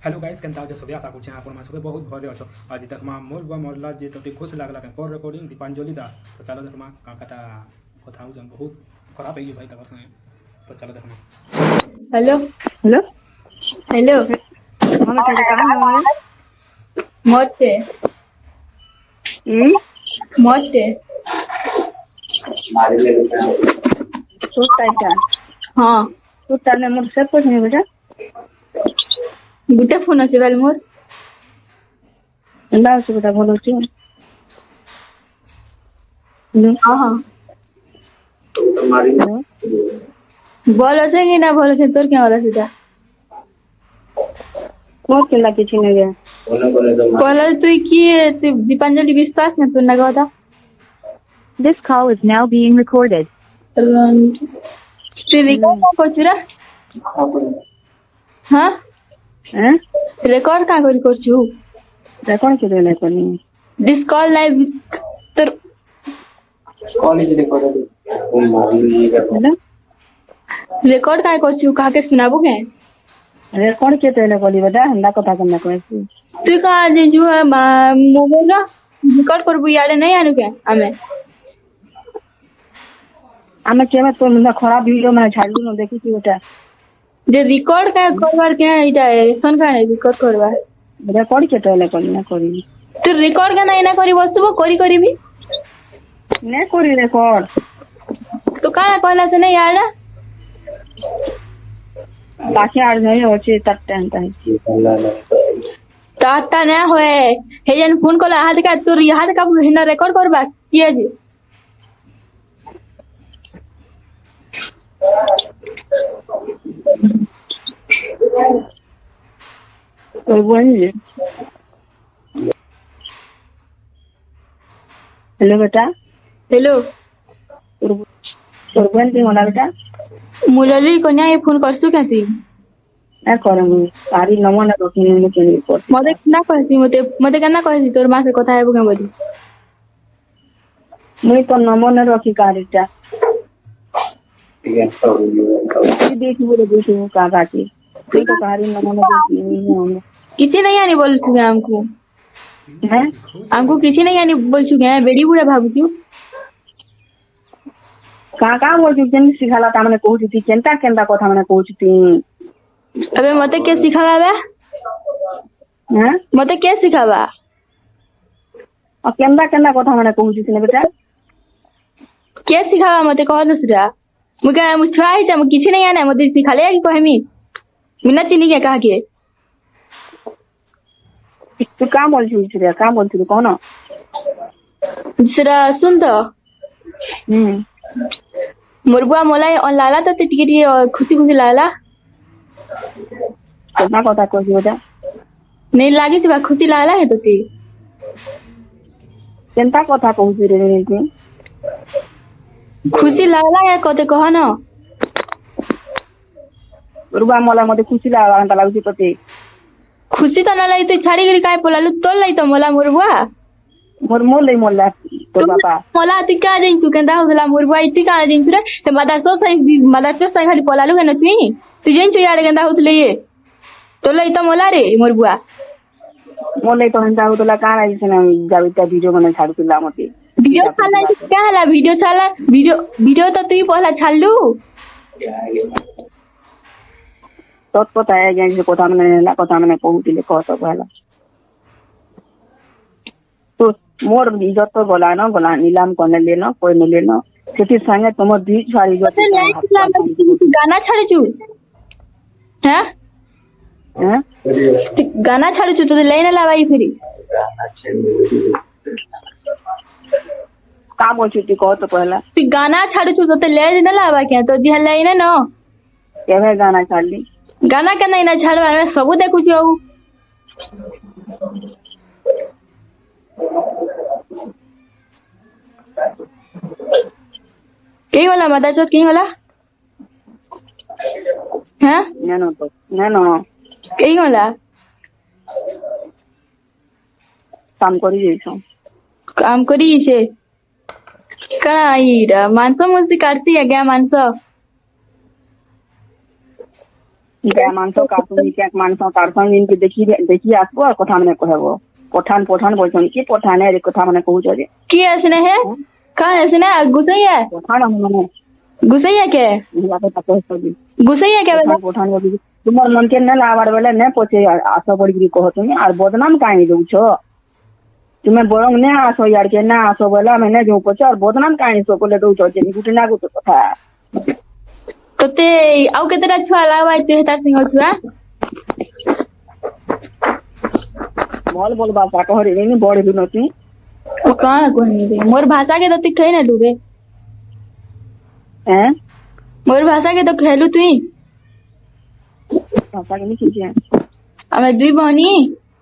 Hello guys केनता जे सभी आशा करछे आपण मासके बहुत भले अछो आज तक मा मोर बा मोरला जे तते खुश लागला के कर रिकॉर्डिंग दीपांजलि दा तो चलो देख मा काकाटा कथा जन बहुत खराब है भाई तक संगे तो चलो देख मा हेलो हेलो हेलो हाँ बेटा ये कहाँ है मोटे हमारे मोटे सोता है हाँ सोता ने मोर सब कुछ नहीं बेटा गुटे फोन अच्छे वाले मोर अंदा से बेटा बोलो छी हाँ हाँ हेलो बोल अच्छे कि ना बोल अच्छे तोर क्या वाला सीधा मोर के लाके छी नहीं गया बोल तू की दीपांजलि विश्वास ने तू ना कहता This call is now being recorded. तू रिकॉर्ड क्या कर चुरा हाँ हैं रिकॉर्ड क्या कर चु रेकॉर्ड के देने को नहीं दिस कॉल लाइव तर हेलो रिकॉर्ड क्या कर चु कहा के सुनाबो के रेकॉर्ड के देने को नहीं बेटा अंदा कथा करना को ऐसे तू कहा जे जो मोबाइल का रिकॉर्ड करबो यारे नहीं आनु के हमें आमे केमे तो ना खराब वीडियो में छाड़ू न देखी छी बेटा जे रिकॉर्ड का करवार के इटा सन का रिकॉर्ड करवार रेकॉर्ड के देने को नहीं करी तू रिकॉर्ड का ना करी बसबो करी करीबी नहीं करी रेकॉर्ड तो काना कहला से नहीं यार बाकी आर नहीं होचे तट्टा है ताता ना होए हे जन फोन कोला हाथ का तू हाथ का हिना रिकॉर्ड करबा किए जी तो बोलिए हेलो बेटा हेलो और बहन के होना बेटा मुरली कन्या ये फोन करसु कैसी ना करूँगी सारी नमन रखी नहीं के लिए कर मते ना कहसी मते केना कहसी तोर मां से कथा हेबो के बोली मैं तो नमन रखी कारिटा देखी बोले देखी वो कहाँ काटी मैं तो सारी नमन देखी नहीं हूँ किसी नहीं आनी बोल छु हमको हैं हमको किसी नहीं आनी बोल छु के बेड़ी बुढ़ा भाबू क्यों कहाँ बोल चुकी थी सिखाला था मैंने कहूँ थी केंता केंता कथा मैंने कहूँ थी अबे मते के सिखावा बे हैं मते के सिखावा और केंता केंता कथा मैंने कहूँ थी बेटा के सिखावा मते कह दूसरा मुके मुछाई त किसी नहीं आना मते सिखाले कि कहमी मिना चिनी के कहा के तू कहाँ बोल चुकी थी कहाँ बोल चुकी कौन दूसरा सुन तो हम्म मुरबुआ मोलाई और लाला तो टिकटी और खुशी खुशी लाला कितना कथा कहती बेटा नहीं लागी थी खुशी लाला है तो ती केंता कथा कहूँ थी रे थी खुशी लाला है कते कह न रुबा मला मते खुशी लागला लाଗୁଛି तोते खुशी तो ना लाई तो छाड़ी गरी काय पोलालु तोल लाई तो मोला मुरबुआ मोर मोर ले मोला तो बाबा मोला ती का जइन तू केंदा होला मुरबुआ इती का जइन रे ते मदार सो खाली पोलालु के न तू जइन तू यार केंदा होतले ये तो लाई तो मोला रे मुरबुआ मोर ले तो हंदा होतला का आई से ना जाविता वीडियो बना छाड़ुला मते वीडियो छाला क्या हला वीडियो छाला वीडियो तो तू पहला छालू तत पता है जे कथा मैंने कहूतिले कह तो पहला तो मोर इज्जत तो गला नीलाम करने लेना कोई नहीं लेना सेठी संगे तुम दी छाड़ी गाना छाड़े छु हैं हैं गाना छाड़े छु तो लेने लावाई फिरी का बोल छुटी कह तो पहला तू गाना छाड़े छु तो ले न लावा क्या तो जी हल्ला इने न केवे गाना छाड़ली गाना के नहीं ना छाड़वा मैं सब देखु छु कहीं वाला मदा चो कहीं वाला हैं नेनो कहीं वाला काम करी जैसो काम करी छे काईरा मानसो मुझसे काटती है क्या मानसो क्या मानस काटुनी क्या मानस काटसन इनके देखी आसबो और कथा मैंने कहबो पठान पठान बोलछन कि पठान रे कथा मैंने कहूछ जे কি আসনে হে কাঁ আসনে গুসাইয়া पठान मैंने গুসাইয়া কে याते तक सब গুসাইয়া কে पठान पठान बोली तुमर मन के न लावार बेले न पछे आशा पड़ी कह तुम और बदनाम काहे दउछ तुम्हें बरंग ने आसो यार के ना आसो बोला मैंने जो पछे और बदनाम काहे सो कोले दउछ जे गुटे ना गुटे कथा তোতে আউ কেতেটা ছুয়া লাগবাই তুই হেতার সিংহ ছুয়া बोल बाबा कहरे रे बड़ बिनती ও কাঁ কহিনি রে মোর ভাষা কে তো তুই খাই না তু রে हैं মোর ভাষা কে তো খেলু তুই पापा के नहीं खींचे আমি দুই বনি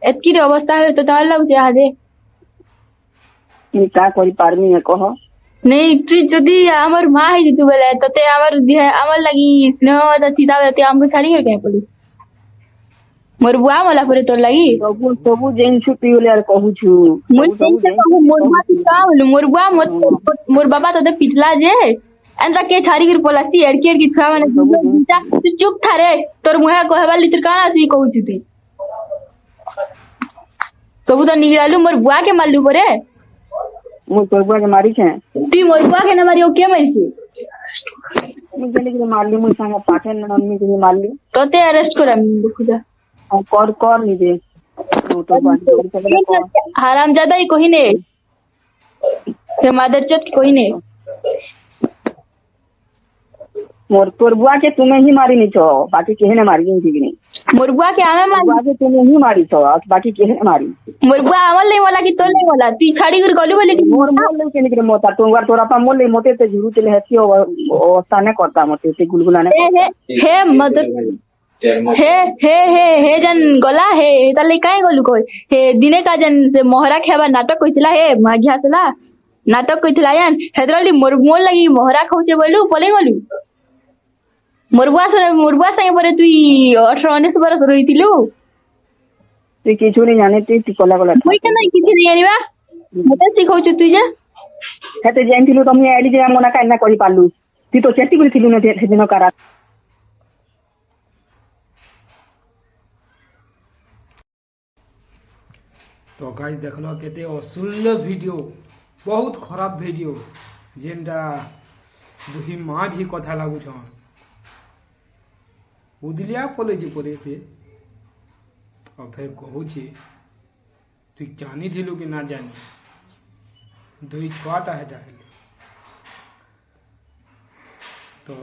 এতকি রে অবস্থা হয়ে তো তার লাগুছে আজে你का करी पारमी है कह নেই তুই যদি আমার মা হয়ে যেতু বলে তোতে আমার লাগি স্নেহ সীতা দেতে আমাকে ছাড়ি হয়ে কেন পড়ি মোর বুয়া মলা করে তোর লাগি ସବୁ ଜିନିଷ ପିଉଲେ আর কহুছু মোর বুয়া মোর বাবা তোদের পিটলা যে এনটা কে ছাড়ি করে পলাসি এড়কি ছুয়া মানে তুই চুপ থারে তোর মুহে কহবার লি তোর কানা আসি কহুছু তুই ସବୁ তো নিগড়ালু মোর বুয়া কে মারলু পরে ମୁଁ ତୋ ବୁଆକେ ମାରିଛେ তুই মোর বুয়া কে না মারি ও কে মারিছে ମୁଁ ଯେମିତି ମାରଲି ମୁଁ ସାଙ୍ଗେ ପାଠେ ନନି ମାରଲି তোতে অ্যারেস্ট করে আমি দেখুদা କର ନିଜେ ମୁଁ ତୋ ବୁଆକେ হারামজাদা ही কহিনে সে মাদারচোদ কহিনে मोर तोर बुआके तुमे ही मारी निछ बाकी केहे ने मारी जिंदगी नहीं মোর বুয়া কে আমি মারি बुआके तुमे ही मारी छ बाकी केहे ने मारी মোর বুয়া আমার লাই বলা কি তোর লাই বলা তুই ছাড়ি করে গলি বলে কি मोर मोर ले केने करे मोता तो वार तोरा पा मोर ले मोते ते झुरु चले हसी अवस्था ने करता मोते ते गुलगुला ने हे मत हे जन गला हे ताले काहे गलु कोई हे दिने का जन से मोहरा खेबा नाटक कइतला हे माघियासला नाटक कइतला यान हेदरली मोर लगी मोहरा खौचे बोलू पले गलु मोरबुआ संगे परे तुई 18-19 बरस रहितिलु तू किछु नहीं जाने तू कोला कोला मुई के नहीं किछि नहीं जानिबा मते सिखौछु तुई जे हेते जानथिलु तुम आइडी जे मना काई ना करि पालु तू तो चेटी करथिलु न ते दिन करा तो गाइस देखलो केते असुल्ल वीडियो बहुत खराब वीडियो जेनटा दुही माँ ही कथा लागुछन उदलिया पले जे परे से और फिर कहूचे तु जानी थिलु कि ना जानी दुई छुआटा हेटा तो